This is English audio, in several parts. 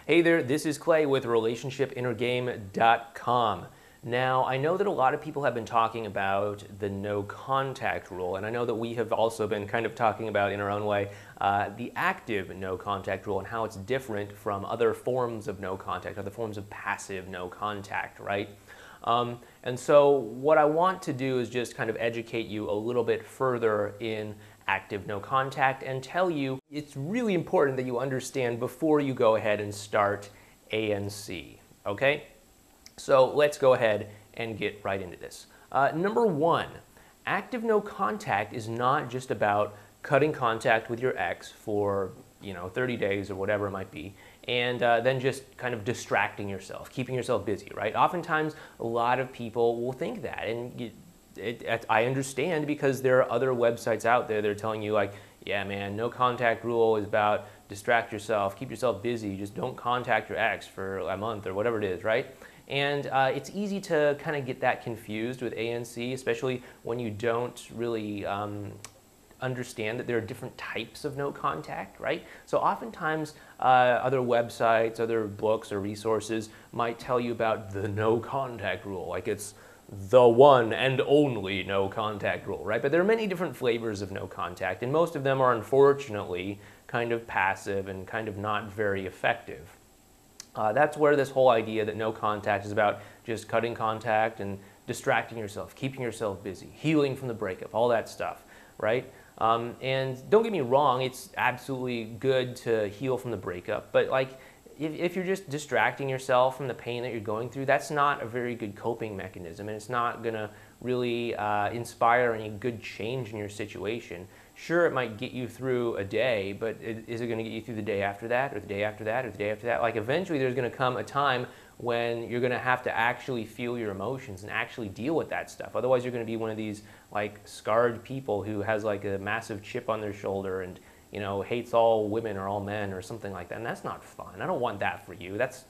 Hey there, this is Clay with RelationshipInnerGame.com. Now, I know that a lot of people have been talking about the no contact rule, and I know that we have also been kind of talking about in our own way the active no contact rule and how it's different from other forms of no contact, other forms of passive no contact, right? And so what I want to do is just kind of educate you a little bit further in active no contact and tell you it's really important that you understand before you go ahead and start ANC, okay? So let's go ahead and get right into this. Number one, active no contact is not just about cutting contact with your ex for 30 days or whatever it might be, and then just kind of distracting yourself, keeping yourself busy, right? Oftentimes, a lot of people will think that, and I understand because there are other websites out there that are telling you like, yeah man, no contact rule is about distract yourself, keep yourself busy, just don't contact your ex for a month or whatever it is, right? And it's easy to kind of get that confused with ANC, especially when you don't really understand that there are different types of no contact, right? So oftentimes other websites, other books or resources might tell you about the no contact rule, like it's the one and only no contact rule, right? But there are many different flavors of no contact, and most of them are unfortunately kind of passive and kind of not very effective. That's where this whole idea that no contact is about just cutting contact and distracting yourself, keeping yourself busy, healing from the breakup, all that stuff, right? And don't get me wrong, it's absolutely good to heal from the breakup, but like if you're just distracting yourself from the pain that you're going through, that's not a very good coping mechanism, and it's not going to really inspire any good change in your situation. Sure, it might get you through a day, but is it going to get you through the day after that, or the day after that, or the day after that? Like eventually there's going to come a time when you're going to have to actually feel your emotions and actually deal with that stuff. Otherwise you're going to be one of these like scarred people who has like a massive chip on their shoulder and hates all women or all men or something like that. And that's not fun. I don't want that for you. That's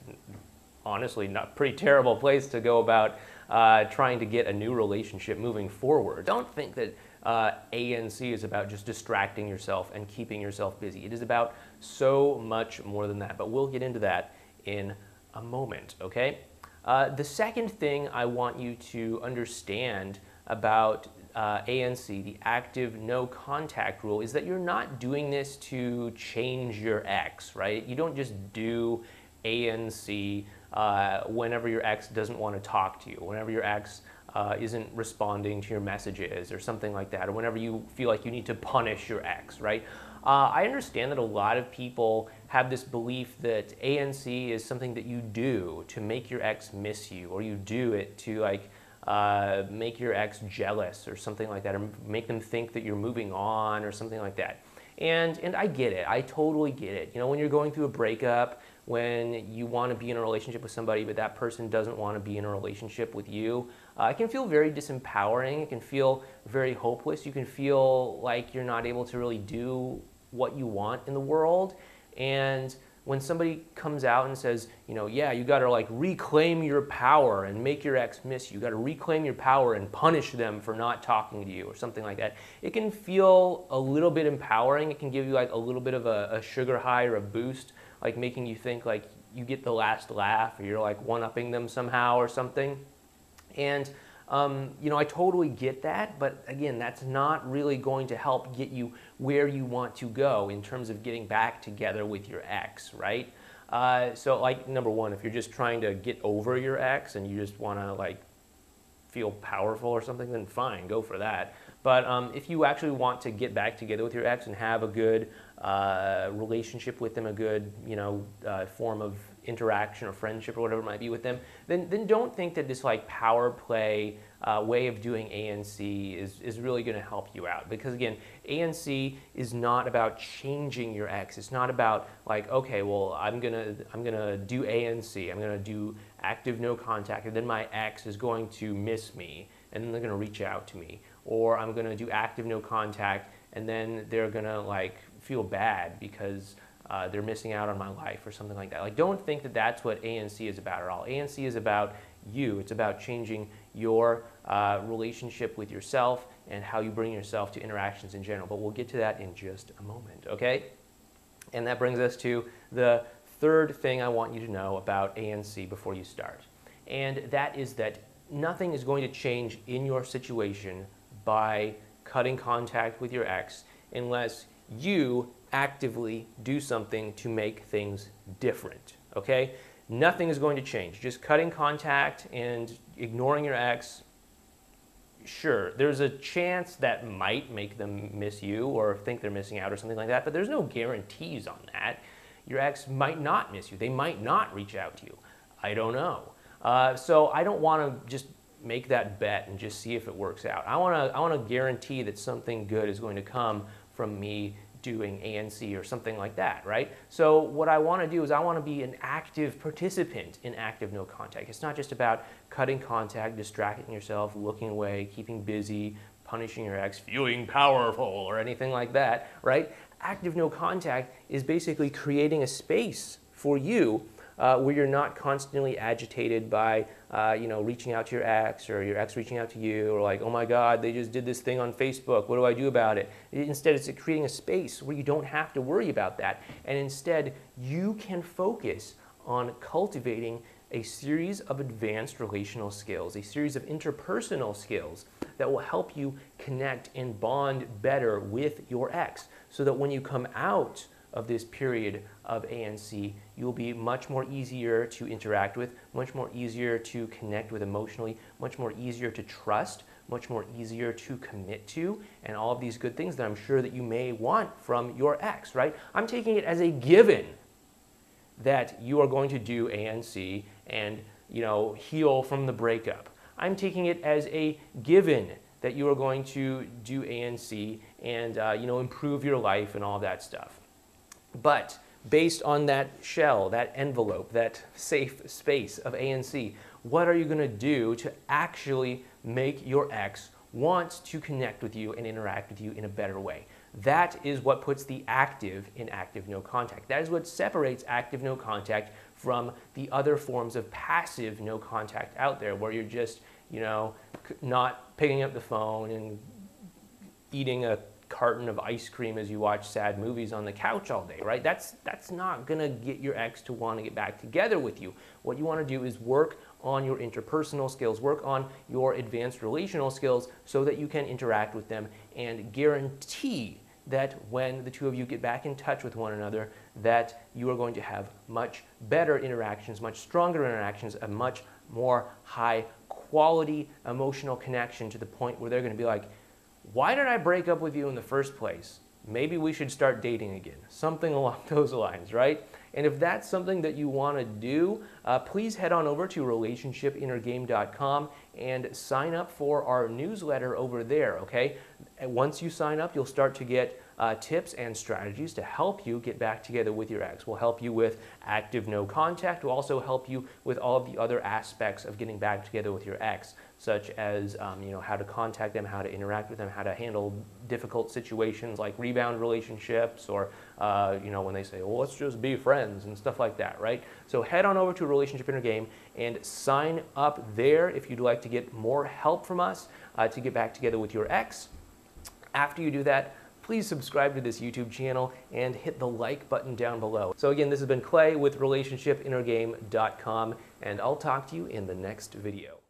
honestly not a pretty terrible place to go about trying to get a new relationship moving forward. Don't think that ANC is about just distracting yourself and keeping yourself busy. It is about so much more than that, but we'll get into that in a moment, okay? The second thing I want you to understand about ANC, the active no contact rule, is that you're not doing this to change your ex, right? You don't just do ANC whenever your ex doesn't want to talk to you, whenever your ex isn't responding to your messages or something like that, or whenever you feel like you need to punish your ex, right? I understand that a lot of people have this belief that ANC is something that you do to make your ex miss you, or you do it to like make your ex jealous or something like that, or make them think that you're moving on or something like that. And I get it. I totally get it. When you're going through a breakup, when you want to be in a relationship with somebody but that person doesn't want to be in a relationship with you, it can feel very disempowering. It can feel very hopeless. You can feel like you're not able to really do what you want in the world. And when somebody comes out and says, yeah, you got to like reclaim your power and make your ex miss you, you got to reclaim your power and punish them for not talking to you or something like that, it can feel a little bit empowering. It can give you like a little bit of a sugar high or a boost, like making you think like you get the last laugh, or you're like one-upping them somehow or something. And I totally get that, but again, that's not really going to help get you where you want to go in terms of getting back together with your ex, right? So like number one, if you're just trying to get over your ex and you just want to like feel powerful or something, then fine, go for that. But if you actually want to get back together with your ex and have a good relationship with them, a good form of interaction or friendship or whatever it might be with them, then don't think that this like power play way of doing ANC is really going to help you out. Because again, ANC is not about changing your ex. It's not about like, okay, well, I'm gonna do ANC. I'm gonna do active no contact, and then my ex is going to miss me, and then they're gonna reach out to me. Or I'm gonna do active no contact, and then they're gonna like feel bad because they're missing out on my life or something like that. Like, don't think that that's what ANC is about at all. ANC is about you. It's about changing your relationship with yourself and how you bring yourself to interactions in general. But we'll get to that in just a moment, okay? And that brings us to the third thing I want you to know about ANC before you start. And that is that nothing is going to change in your situation by cutting contact with your ex unless you actively do something to make things different, okay? Nothing is going to change. Just cutting contact and ignoring your ex, sure, there's a chance that might make them miss you or think they're missing out or something like that, but there's no guarantees on that. Your ex might not miss you. They might not reach out to you. I don't know. So I don't want to just make that bet and just see if it works out. I want to guarantee that something good is going to come from me doing ANC or something like that, right? So what I want to do is I want to be an active participant in active no contact. It's not just about cutting contact, distracting yourself, looking away, keeping busy, punishing your ex, feeling powerful, or anything like that, right? Active no contact is basically creating a space for you where you're not constantly agitated by, reaching out to your ex or your ex reaching out to you, or like, oh my God, they just did this thing on Facebook. What do I do about it? Instead, it's creating a space where you don't have to worry about that. And instead, you can focus on cultivating a series of advanced relational skills, a series of interpersonal skills that will help you connect and bond better with your ex, so that when you come out of this period of ANC, you'll be much more easier to interact with, much more easier to connect with emotionally, much more easier to trust, much more easier to commit to, and all of these good things that I'm sure that you may want from your ex, right? I'm taking it as a given that you are going to do ANC and, heal from the breakup. I'm taking it as a given that you are going to do ANC and, improve your life and all that stuff. But based on that shell, that envelope, that safe space of ANC, what are you going to do to actually make your ex want to connect with you and interact with you in a better way? That is what puts the active in active no contact. That is what separates active no contact from the other forms of passive no contact out there, where you're just, not picking up the phone and eating a carton of ice cream as you watch sad movies on the couch all day, right? That's not gonna get your ex to want to get back together with you. What you want to do is work on your interpersonal skills, work on your advanced relational skills so that you can interact with them and guarantee that when the two of you get back in touch with one another, that you are going to have much better interactions, much stronger interactions, a much more high quality emotional connection, to the point where they're going to be like, why did I break up with you in the first place? Maybe we should start dating again. Something along those lines, right? And if that's something that you want to do, please head on over to relationshipinnergame.com and sign up for our newsletter over there, okay? And once you sign up, you'll start to get tips and strategies to help you get back together with your ex. We'll help you with active no contact. We'll also help you with all of the other aspects of getting back together with your ex, such as how to contact them, how to interact with them, how to handle difficult situations like rebound relationships, or when they say, well, let's just be friends and stuff like that, right? So head on over to Relationship Inner Game and sign up there if you'd like to get more help from us to get back together with your ex. After you do that, please subscribe to this YouTube channel and hit the like button down below. So again, this has been Clay with RelationshipInnerGame.com, and I'll talk to you in the next video.